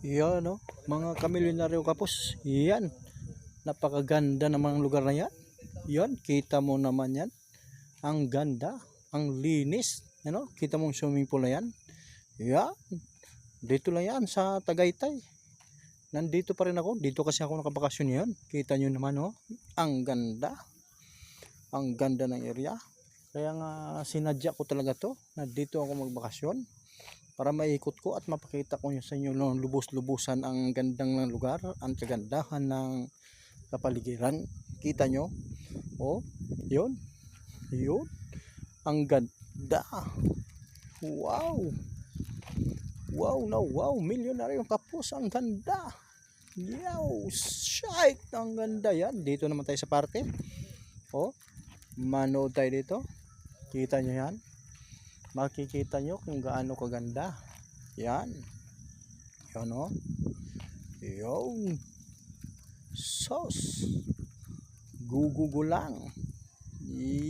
Yan, no? Mga kamilyonaryo kapos. Yan. Napakaganda ng mga lugar na yan. Yan, kita mo naman yan. Ang ganda, ang linis. Ano? Kita mo yung swimming pool na yan. Yan. Dito lang yan sa Tagaytay. Nandito pa rin ako. Dito kasi ako nakabakasyon yan. Kita nyo naman, oh. Ang ganda. Ang ganda ng area. Kaya nga sinadya ko talaga to. Nandito ako magbakasyon. Para maikot ko at mapakita ko sa inyo ng lubos-lubusan ang gandang ng lugar, ang kagandahan ng kapaligiran. Kita nyo? Oh, yun. Yun. Ang ganda. Wow. Wow na wow. Milyonaryong kapos. Ang ganda. Yow. Shite. Ang ganda yan. Dito naman tayo sa parte. Oh, manood tayo dito. Kita nyo yan? Makikita nyo kung gaano kaganda. Yan. Yan, o. Yung sauce. Gugugo lang.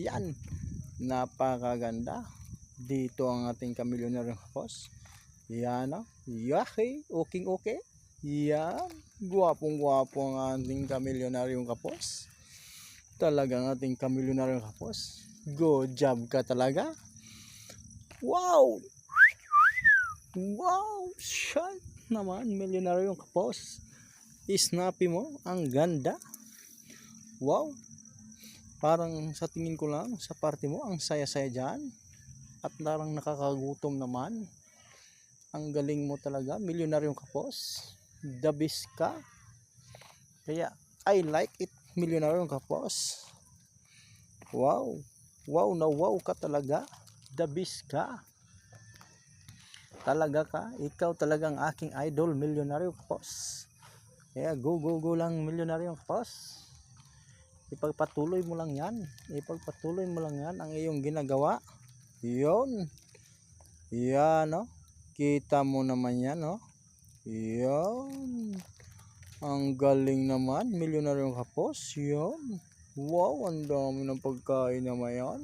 Yan. Napakaganda. Dito ang ating kamilyonaryong kapos. Yan, o. Yahe. Okay. Yan. Guwapong-guwapo ang ating kamilyonaryong kapos. Talagang ating kamilyonaryong kapos. Good job ka talaga. Wow! Wow! Shit naman, milyonaryong kapos. Snappy mo, ang ganda. Wow! Parang sa tingin ko lang, sa party mo, ang saya-saya dyan. At larang nakakagutom naman. Ang galing mo talaga, milyonaryong kapos. The best ka. Kaya, I like it, milyonaryong kapos. Wow! Wow na wow ka talaga. The best ka. Talaga ka. Ikaw talagang aking idol, milyonaryo kapos. Kaya go lang, milyonaryo kapos. Ipagpatuloy mo lang yan. Ipagpatuloy mo lang yan ang iyong ginagawa. Yun. Yan, no? Kita mo naman yan, no? Yan. Ang galing naman, milyonaryo kapos. Yun. Wow, ang dami ng pagkain naman yan.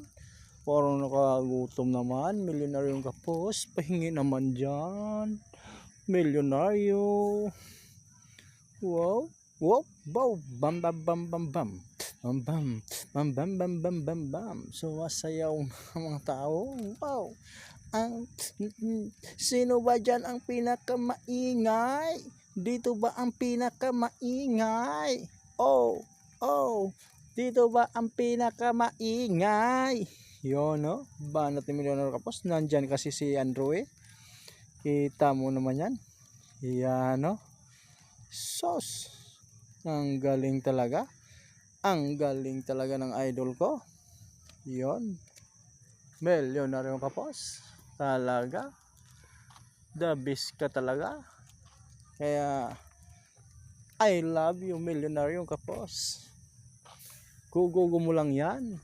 Parang nakagutom naman. Milyonaryong kapos. Pahingi naman dyan. Milyonaryo. Wow. Wow. Wow. Bam bam bam bam bam. Bam bam. Bam bam bam bam bam bam. Sumasayaw ng mga tao. Wow. Sino ba dyan ang pinakamaingay? Dito ba ang pinakamaingay? Oh. Dito ba ang pinakamaingay? Yun, no? Banat ni milyonaryo kapos. Nandyan kasi si Andrew, eh. Kita mo naman yan. Yan, no? Sos. Ang galing talaga. Ang galing talaga ng idol ko. Yun. Milyonaryo kapos. Talaga. The best ka talaga. Kaya I love you, milyonaryo kapos. Gugugo mo lang yan.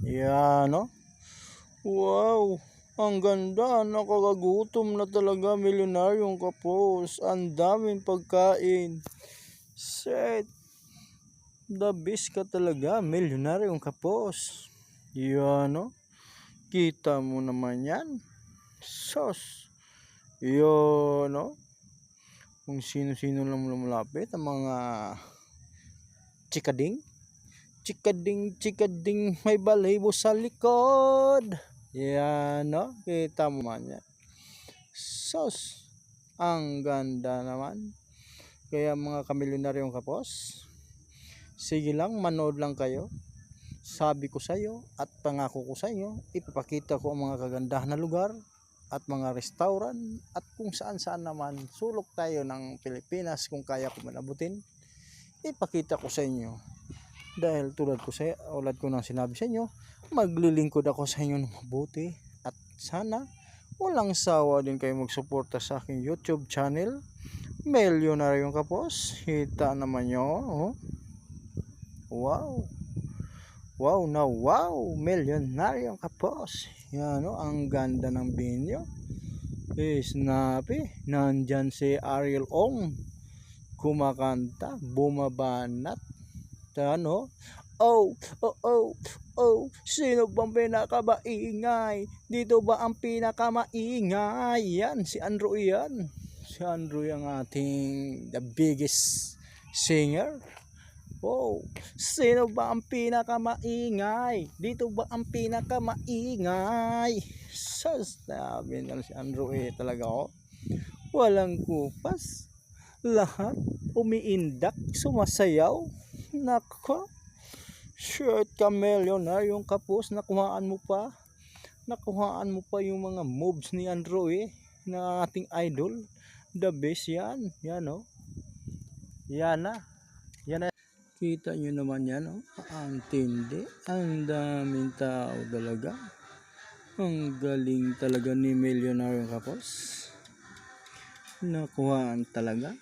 Yan, no? Wow, ang ganda. Nakakagutom na talaga, milyonaryong kapos. Ang daming pagkain. Set. The best ka talaga, milyonaryong kapos. Yan, no? Kita mo naman yan. Sos. Yan, no? Kung sino-sino lang lumapit, ang mga chikading, may balahibo sa likod. Yan, no? Kita mo man yan. Sos. Ang ganda naman. Kaya mga kamilyonaryong kapos, sige lang, manood lang kayo. Sabi ko sa iyo at pangako ko sa inyo, ipapakita ko ang mga kagandahan na lugar at mga restaurant at kung saan-saan naman sulok tayo ng Pilipinas kung kaya ko manabutin. Ipakita ko sa inyo. Dahil tulad ko nang sinabi sa inyo, maglilingkod ako sa inyo ng mabuti at sana walang sawa din kayo magsuporta sa aking YouTube channel, Milyonaryong Kapos. Kita naman nyo, oh. Wow. Wow na wow, Milyonaryong Kapos. Yan, oh, ang ganda ng binyo. Snappy. Nandyan si Ariel Ong kumakanta, bumabanat. Ano? Oh, sino bang pinakamaingay? Dito ba ang pinakamaingay? Yan, si Andrew yan. si Andrew ang ating the biggest singer. Oh, sino ba ang pinakamaingay? Dito ba ang pinakamaingay? Sabi na si Andrew talaga oh. Walang kupas. Lahat umiindak, sumasayaw. Nako. Shirt Chameleon kapos, nakuhaan mo pa. Nakuhaan mo pa yung mga moves ni Andrew na ating idol. The best yan. Yan oh. Yan na. Yan na. Kita nyo naman yan oh. Ang tindi. Ang daming tao talaga. Ang galing talaga ni Milyonaryo Kapos. Nakuhaan talaga.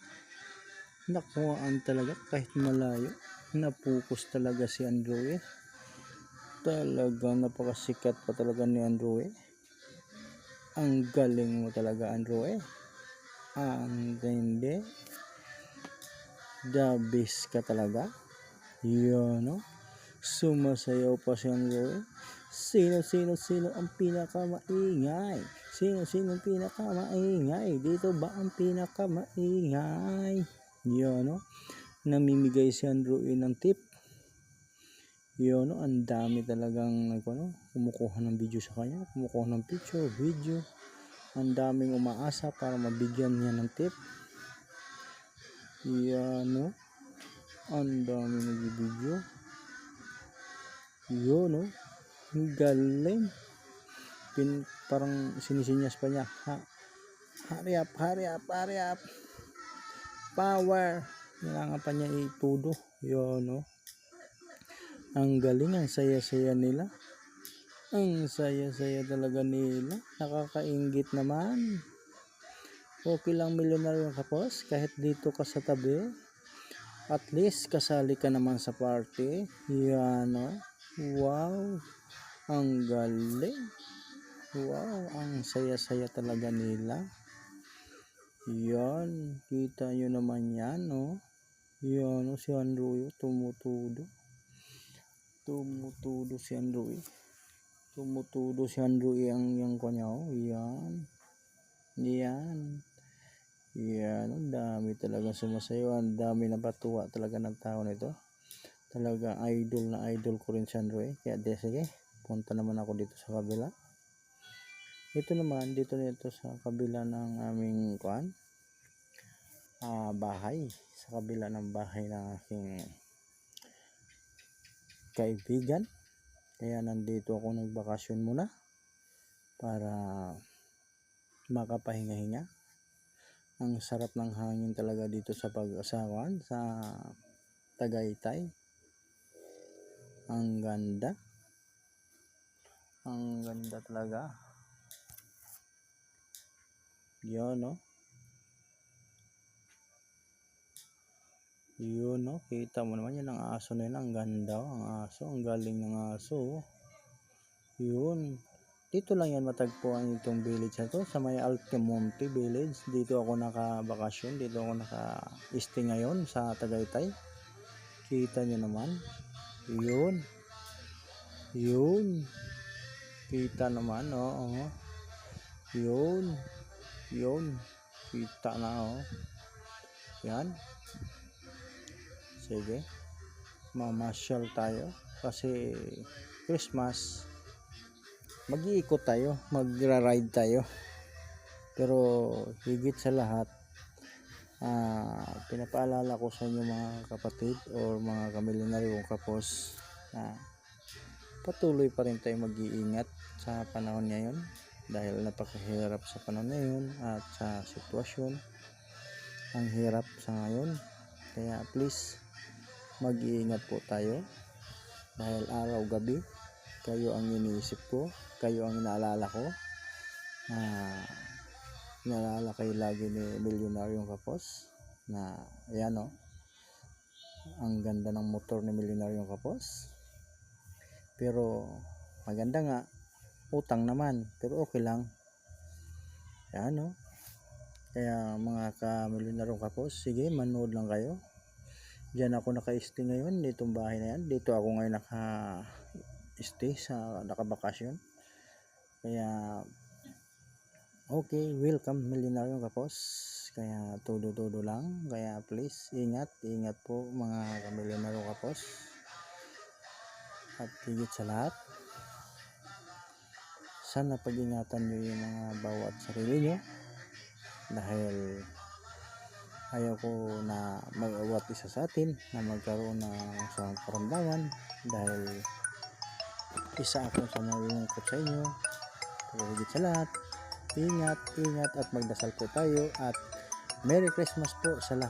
Nakuhaan talaga kahit malayo. Napukus talaga si Andrew Talagang napakasikat pa talaga ni Andrew Ang galing mo talaga Andrew Ang tindi. The best ka talaga. Yan no. Sumasayaw pa si Andrew Sino ang pinakamaingay? Sino ang pinakamaingay? Dito ba ang pinakamaingay? Yan no. Namimigay si Andrew ng tip. Yun, no? Ang dami talagang kumukuha ng video sa kanya, kumukuha ng picture, video. Ang daming umaasa para mabigyan niya ng tip. Yan, no? Ang daming nag-video. Yun, no? Galing. Parang sinisinyas pa niya. Hurry up. Power. Kailangan pa niya itudo. Yun, no? Ang galing, ang saya-saya nila. Ang saya-saya talaga nila. Nakakainggit naman. Okay lang Milyonaryo Kapos. Kahit dito ka sa tabi. At least kasali ka naman sa party. Yan, no? Wow. Ang galing. Wow. Ang saya-saya talaga nila. Yan. Kita nyo naman yan, no? Yan, no? Si Andrew tumutudo. Tumutudo si Andrew ang kanya yan. Ang dami talaga sumasayaw. Ang dami na patuwa talaga ng tao nito. Talaga idol ko rin si Andrew Kaya sige, punta naman ako dito sa kabila. Ito naman dito sa kabila ng aming bahay. Sa kabila ng bahay ng aking kaibigan. Kaya nandito ako nagbakasyon muna para makapahinga-hinga. Ang sarap ng hangin talaga dito sa pag-asawan sa Tagaytay. Ang ganda. Ang ganda talaga. Yun no. Yun no. Kita mo naman yan ang aso nila. Ang ganda. Ang aso. Ang galing ng aso. Yun. Dito lang yan matagpuan itong village na to. Sa may Altamonte village. Dito ako nakabakasyon. Dito ako naka-stay ngayon sa Tagaytay. Kita nyo naman. Yun. Yun. Kita naman. Oo. Yun. Yun. Kita na Yan. Sige. Mamasyal tayo. Kasi Christmas. Mag-iikot tayo. Magra-ride tayo. Pero higit sa lahat. Pinapaalala ko sa inyo mga kapatid o mga kamilyonaryo Kapos patuloy pa rin tayo mag-iingat sa panahon ngayon dahil napakahirap sa panahon ngayon at sa sitwasyon ang hirap sa ngayon kaya please mag-iingat po tayo dahil araw-gabi kayo ang iniisip ko, kayo ang inaalala ko naalala kayo lagi ni Milyonaryo Kapos na ayan ang ganda ng motor ni Milyonaryo Kapos pero maganda nga utang naman pero okay lang ayan kaya mga ka-Milyonaryo Kapos sige manood lang kayo dyan ako naka-stay ngayon ditong bahay na yan dito ako ngayon naka-stay sa nakabakasyon kaya okay, welcome Milyonaryo Kapos kaya todo lang, kaya please ingat po mga kamilyonaryo kapos, at higit sa lahat sana pag-ingatan nyo yung mga bawat sarili nyo, dahil ayaw ko na mag-awat isa sa atin na magkaroon ng sa karamdaman, dahil isa ako sa malulungkot sa inyo. Pero higit sa lahat, ingat at magdasal po tayo, at Merry Christmas po sa lahat.